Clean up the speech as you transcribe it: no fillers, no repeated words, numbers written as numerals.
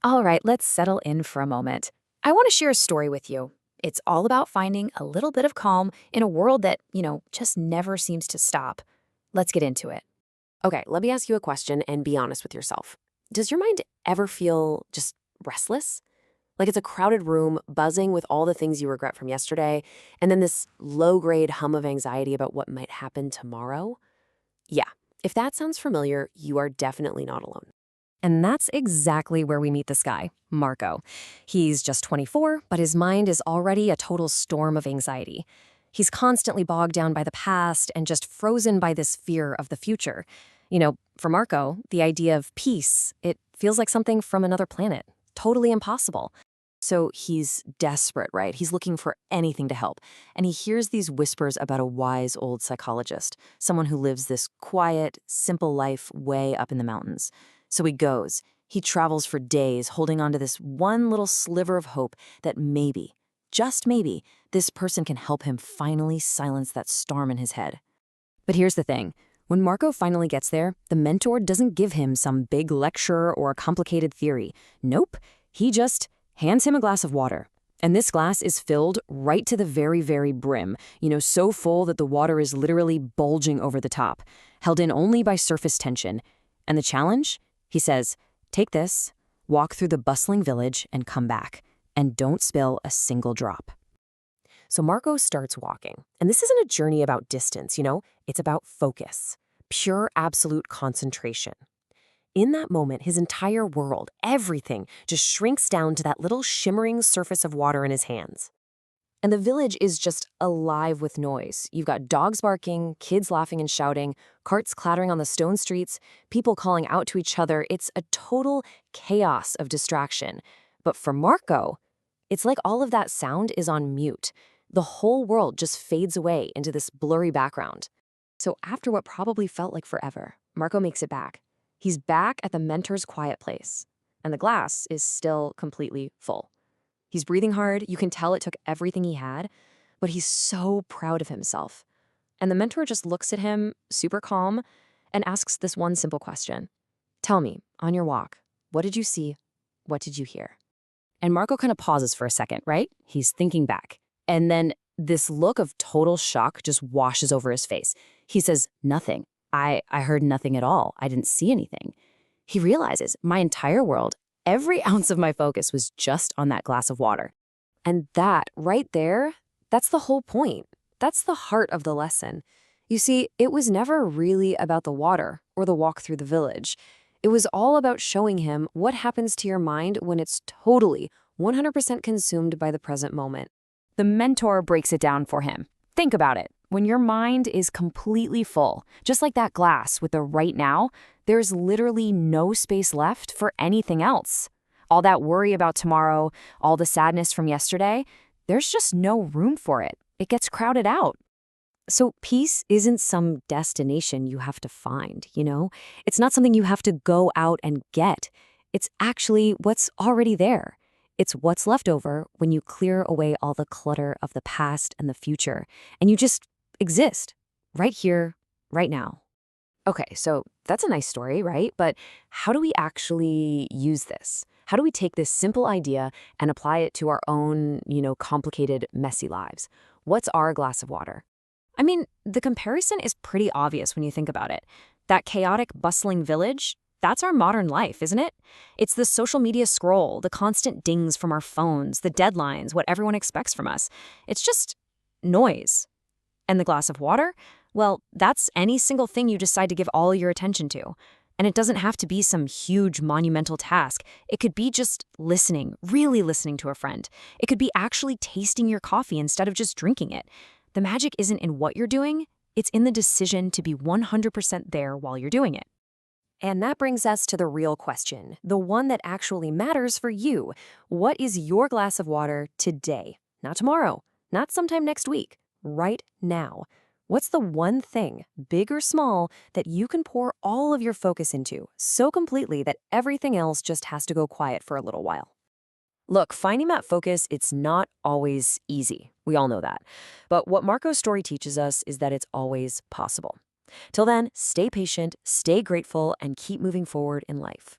All right, let's settle in for a moment. I want to share a story with you. It's all about finding a little bit of calm in a world that, just never seems to stop. Let's get into it. Okay, let me ask you a question and be honest with yourself. Does your mind ever feel just restless? Like it's a crowded room buzzing with all the things you regret from yesterday, and then this low grade hum of anxiety about what might happen tomorrow? Yeah, if that sounds familiar, you are definitely not alone. And that's exactly where we meet this guy, Marco. He's just 24, but his mind is already a total storm of anxiety. He's constantly bogged down by the past and just frozen by this fear of the future. For Marco, the idea of peace, it feels like something from another planet, totally impossible. So he's desperate, right? He's looking for anything to help. And he hears these whispers about a wise old psychologist, someone who lives this quiet, simple life way up in the mountains. So he goes. He travels for days, holding on to this one little sliver of hope that maybe, just maybe, this person can help him finally silence that storm in his head. But here's the thing. When Marco finally gets there, the mentor doesn't give him some big lecture or a complicated theory. Nope. He just hands him a glass of water. And this glass is filled right to the very, very brim, so full that the water is literally bulging over the top, held in only by surface tension. And the challenge? He says, take this, walk through the bustling village, and come back. And don't spill a single drop. So Marco starts walking. And this isn't a journey about distance, it's about focus, pure absolute concentration. In that moment, his entire world, everything, just shrinks down to that little shimmering surface of water in his hands. And the village is just alive with noise. You've got dogs barking, kids laughing and shouting, carts clattering on the stone streets, people calling out to each other. It's a total chaos of distraction. But for Marco, it's like all of that sound is on mute. The whole world just fades away into this blurry background. So after what probably felt like forever, Marco makes it back. He's back at the mentor's quiet place, and the glass is still completely full. He's breathing hard. You can tell it took everything he had, but he's so proud of himself. And the mentor just looks at him, super calm, and asks this one simple question. Tell me, on your walk, what did you see? What did you hear? And Marco kind of pauses for a second, right? He's thinking back. And then this look of total shock just washes over his face. He says, nothing. I heard nothing at all. I didn't see anything. He realizes my entire world, every ounce of my focus was just on that glass of water. And that, right there, that's the whole point. That's the heart of the lesson. You see, it was never really about the water or the walk through the village. It was all about showing him what happens to your mind when it's totally, 100% consumed by the present moment. The mentor breaks it down for him. Think about it. When your mind is completely full, just like that glass with the right now, there's literally no space left for anything else. All that worry about tomorrow, all the sadness from yesterday, there's just no room for it. It gets crowded out. So peace isn't some destination you have to find, It's not something you have to go out and get. It's actually what's already there. It's what's left over when you clear away all the clutter of the past and the future, and you just exist right here, right now. Okay, so that's a nice story, right? But how do we actually use this? How do we take this simple idea and apply it to our own, complicated, messy lives? What's our glass of water? I mean, the comparison is pretty obvious when you think about it. That chaotic, bustling village, that's our modern life, isn't it? It's the social media scroll, the constant dings from our phones, the deadlines, what everyone expects from us. It's just noise. And the glass of water? Well, that's any single thing you decide to give all your attention to. And it doesn't have to be some huge monumental task. It could be just listening, really listening to a friend. It could be actually tasting your coffee instead of just drinking it. The magic isn't in what you're doing. It's in the decision to be 100% there while you're doing it. And that brings us to the real question, the one that actually matters for you. What is your glass of water today? Not tomorrow, not sometime next week, right now. What's the one thing, big or small, that you can pour all of your focus into so completely that everything else just has to go quiet for a little while? Look, finding that focus, it's not always easy. We all know that. But what Marco's story teaches us is that it's always possible. Till then, stay patient, stay grateful, and keep moving forward in life.